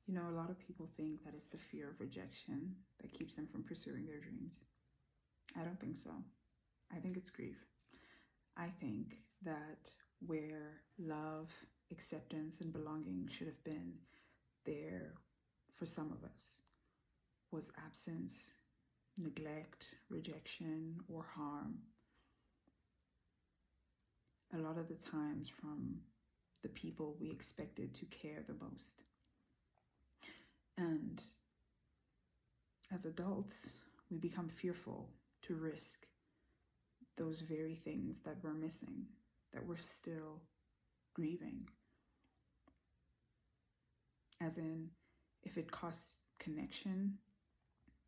You know, a lot of people think that it's the fear of rejection that keeps them from pursuing their dreams. I don't think so. I think it's grief. I think that where love, acceptance, and belonging should have been, there for some of us was absence, neglect, rejection, or harm. A lot of the times from the people we expected to care the most. And as adults, we become fearful to risk those very things that we're missing, that we're still grieving. As in, if it costs connection,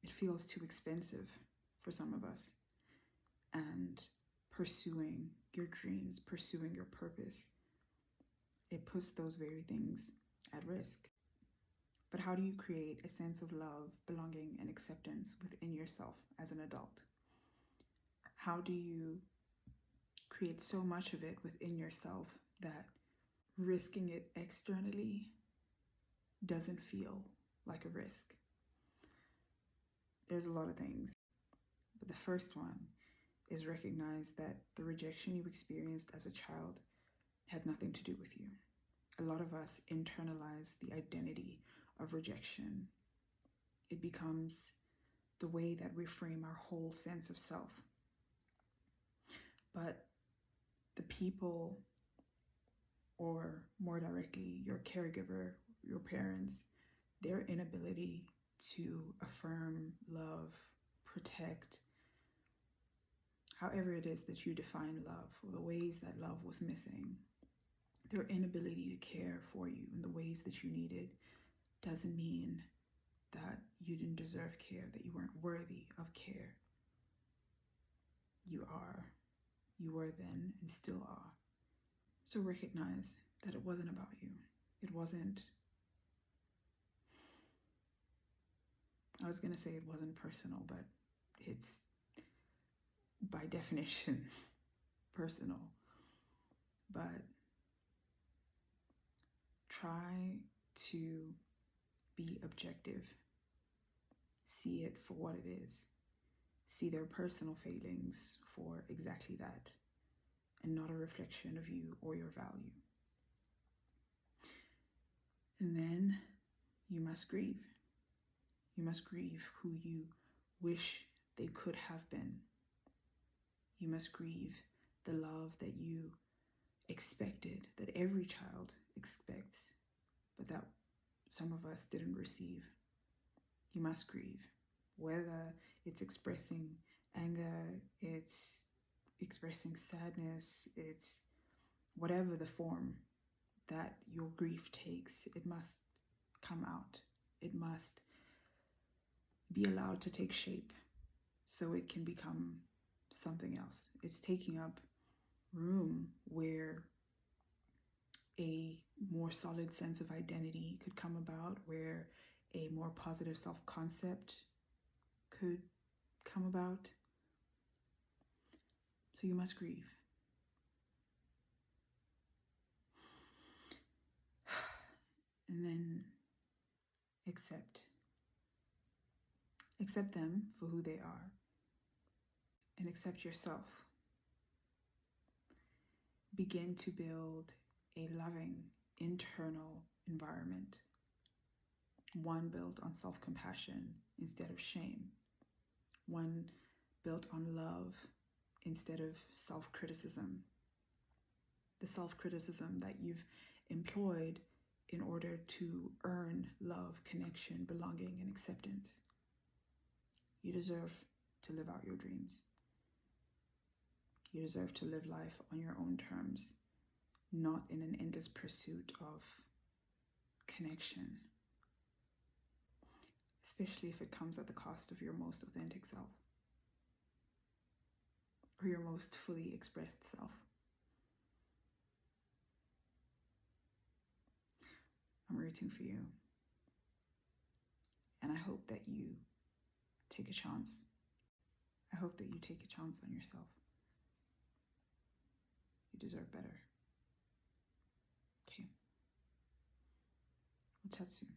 it feels too expensive for some of us. And pursuing your dreams, pursuing your purpose, it puts those very things at risk. But how do you create a sense of love, belonging, and acceptance within yourself as an adult? How do you create so much of it within yourself that risking it externally doesn't feel like a risk? There's a lot of things, but the first one is recognize that the rejection you experienced as a child had nothing to do with you. A lot of us internalize the identity of rejection. It becomes the way that we frame our whole sense of self. But the people, or more directly, your caregiver, your parents, their inability to affirm, love, protect, however it is that you define love, or the ways that love was missing, their inability to care for you in the ways that you needed doesn't mean that you didn't deserve care, that you weren't worthy of care. You are. You were then and still are. So recognize that it wasn't about you. It wasn't, I was going to say it wasn't personal, but it's by definition personal. But try to be objective. See it for what it is. See their personal failings for exactly that, and not a reflection of you or your value. And then you must grieve. You must grieve who you wish they could have been. You must grieve the love that you expected, that every child expects, but that some of us didn't receive. You must grieve, whether it's expressing anger, it's expressing sadness, it's whatever the form that your grief takes, it must come out. It must be allowed to take shape so it can become something else. It's taking up room where a more solid sense of identity could come about, where a more positive self-concept could come about. So you must grieve. And then accept. Accept them for who they are. And accept yourself. Begin to build a loving internal environment. One built on self-compassion instead of shame. One built on love instead of self-criticism. The self-criticism that you've employed in order to earn love, connection, belonging, and acceptance. You deserve to live out your dreams. You deserve to live life on your own terms, not in an endless pursuit of connection, especially if it comes at the cost of your most authentic self or your most fully expressed self. I'm rooting for you, and I hope that you take a chance. I hope that you take a chance on yourself. You deserve better. Okay. We'll chat soon.